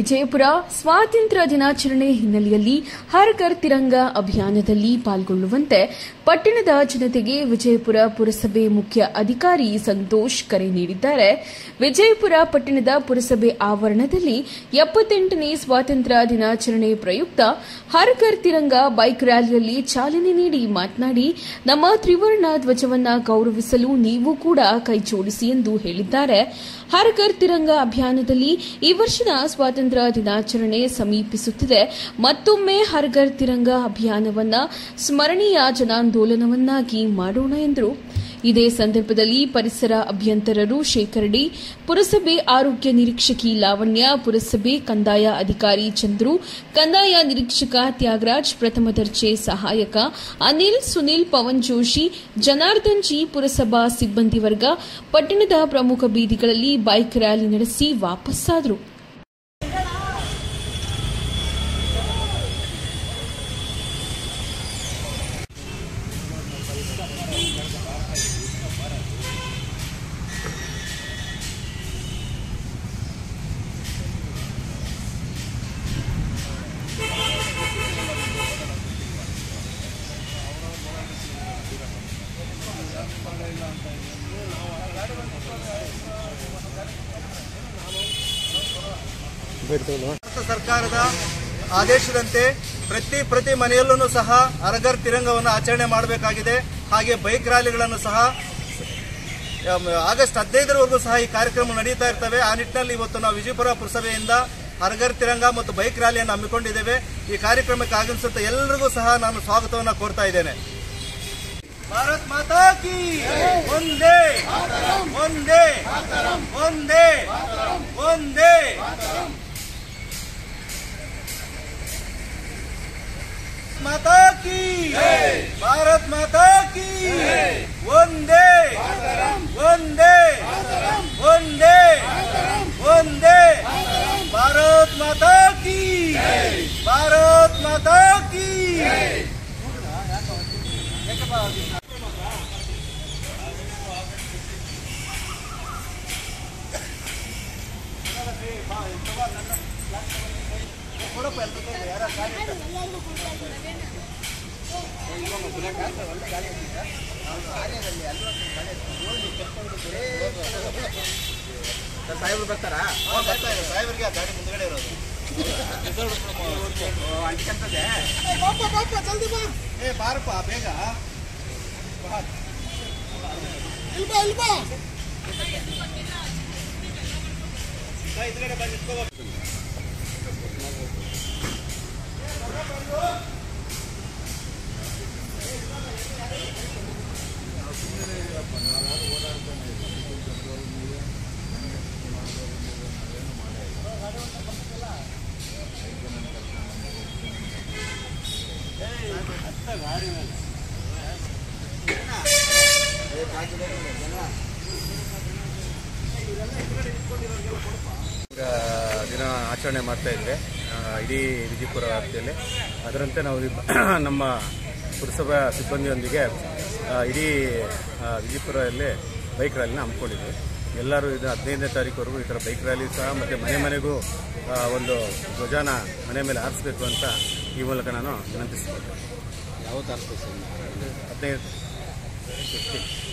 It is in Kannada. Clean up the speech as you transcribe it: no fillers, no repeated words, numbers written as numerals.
ವಿಜಯಪುರ ಸ್ವಾತಂತ್ರ್ಯ ದಿನಾಚರಣೆ ಹಿನ್ನೆಲೆಯಲ್ಲಿ ಹರ್ ಘರ್ ತಿರಂಗಾ ಅಭಿಯಾನದಲ್ಲಿ ಪಾಲ್ಗೊಳ್ಳುವಂತೆ ಪಟ್ಟಣದ ಜನತೆಗೆ ವಿಜಯಪುರ ಪುರಸಭೆ ಮುಖ್ಯ ಅಧಿಕಾರಿ ಸಂತೋಷ್ ಕರೆ ನೀಡಿದ್ದಾರೆ. ವಿಜಯಪುರ ಪಟ್ಟಣದ ಪುರಸಭೆ ಆವರಣದಲ್ಲಿ 78ನೇ ಸ್ವಾತಂತ್ರ್ಯ ದಿನಾಚರಣೆ ಪ್ರಯುಕ್ತ ಹರ್ ಘರ್ ತಿರಂಗಾ ಬೈಕ್ ರ್ಯಾಲಿಯಲ್ಲಿ ಚಾಲನೆ ನೀಡಿ ಮಾತನಾಡಿ, ನಮ್ಮ ತ್ರಿವರ್ಣ ಧ್ವಜವನ್ನು ಗೌರವಿಸಲು ನೀವು ಕೂಡ ಕೈಜೋಡಿಸಿ ಎಂದು ಹೇಳಿದ್ದಾರೆ. ಹರ್ ಘರ್ ತಿರಂಗಾ ಅಭಿಯಾನದಲ್ಲಿ ಈ ವರ್ಷದ ಸ್ವಾತಂತ್ರ್ಯ ದಿನಾಚರಣೆ ಸಮೀಪಿಸುತ್ತಿದೆ. ಮತ್ತೊಮ್ಮೆ ಹರ್ ಘರ್ ತಿರಂಗಾ ಅಭಿಯಾನವನ್ನು ಸ್ಮರಣೀಯ ಜನಾಂದೋಲನವನ್ನಾಗಿ ಮಾಡೋಣ ಎಂದರು. ಇದೇ ಸಂದರ್ಭದಲ್ಲಿ ಪರಿಸರ ಅಭಿಯಂತರರು ಶೇಖರಣಿ, ಪುರಸಭೆ ಆರೋಗ್ಯ ನಿರೀಕ್ಷಕಿ ಲಾವಣ್ಯ, ಪುರಸಭೆ ಕಂದಾಯ ಅಧಿಕಾರಿ ಚಂದ್ರು, ಕಂದಾಯ ನಿರೀಕ್ಷಕ ತ್ಯಾಗರಾಜ್, ಪ್ರಥಮ ದರ್ಜೆ ಸಹಾಯಕ ಅನಿಲ್, ಸುನಿಲ್, ಪವನ್ ಜೋಶಿ, ಜನಾರ್ದನ್ ಜಿ, ಪುರಸಭಾ ಸಿಬ್ಬಂದಿ ವರ್ಗ ಪಟ್ಟಣದ ಪ್ರಮುಖ ಬೀದಿಗಳಲ್ಲಿ ಬೈಕ್ ರ್ಯಾಲಿ ನಡೆಸಿ ವಾಪಸ್ಸಾದರು. ಭಾರತ ಸರ್ಕಾರದ ಆದೇಶದಂತೆ ಪ್ರತಿ ಮನೆಯಲ್ಲೂ ಸಹ ಹರ್ ಘರ್ ತಿರಂಗವನ್ನು ಆಚರಣೆ ಮಾಡಬೇಕಾಗಿದೆ. ಹಾಗೆ ಬೈಕ್ ರ್ಯಾಲಿಗಳನ್ನು ಸಹ ಆಗಸ್ಟ್ 15ರವರೆಗೂ ಸಹ ಈ ಕಾರ್ಯಕ್ರಮ ನಡೀತಾ ಇರ್ತವೆ. ಆ ನಿಟ್ಟಿನಲ್ಲಿ ಇವತ್ತು ನಾವು ವಿಜಯಪುರ ಪುರಸಭೆಯಿಂದ ಹರ್ ಘರ್ ತಿರಂಗ ಮತ್ತು ಬೈಕ್ ರ್ಯಾಲಿಯನ್ನು ಹಮ್ಮಿಕೊಂಡಿದ್ದೇವೆ. ಈ ಕಾರ್ಯಕ್ರಮಕ್ಕೆ ಆಗಮಿಸುತ್ತ ಎಲ್ಲರಿಗೂ ಸಹ ನಾನು ಸ್ವಾಗತವನ್ನು ಕೋರ್ತಾ ಇದ್ದೇನೆ. ಭಾರತ್ ಮಾತಾ ಕಿ ಒಂದೇ ಒಂದೇ ಒಂದೇ ಒಂದೇ. माता की भारत माता की वंदे वंदे वंदे वंदे. भारत माता की भारत माता की. ಸಾಹೇಬ್ರು ಬರ್ತಾರಾ? ಸಾಹೇಬ್ರಿಗೆ ಗಾಡಿ ಮುಂದ್ಗಡೆ ಇರೋದು ಅಂಟಿಕಂತದೆ. ಜಲ್ದಿ ಬಾ. ಬಾರಪ್ಪ ಬೇಗ. ಇದ್ಗಡೆ ಬಂದು ನಿಂತ್ಕೋಬೇಕು. ದಿನ ಆಚರಣೆ ಮಾಡ್ತಾ ಇದ್ವಿ ಇಡೀ ವಿಜಯಪುರ ವ್ಯಾಪ್ತಿಯಲ್ಲಿ. ಅದರಂತೆ ನಾವು ನಮ್ಮ ಪುರಸಭಾ ಸಿಬ್ಬಂದಿಯೊಂದಿಗೆ ಇಡೀ ವಿಜಯಪುರದಲ್ಲಿ ಬೈಕ್ ರ್ಯಾಲಿನ ಹಮ್ಮಿಕೊಂಡಿದ್ವಿ. ಎಲ್ಲರೂ ಇದು 15ನೇ ತಾರೀಕುವರೆಗೂ ಈ ಥರ ಬೈಕ್ ರ್ಯಾಲಿ ಸಹ ಮತ್ತು ಮನೆಗೂ ಒಂದು ಧ್ವಜಾನ ಮನೆ ಮೇಲೆ ಹಾರಿಸಬೇಕು ಅಂತ ಈ ಮೂಲಕ ನಾನು ವಿನಂತಿಸ್ತೀನಿ. ಯಾವ ತಾರೀಕು? 15.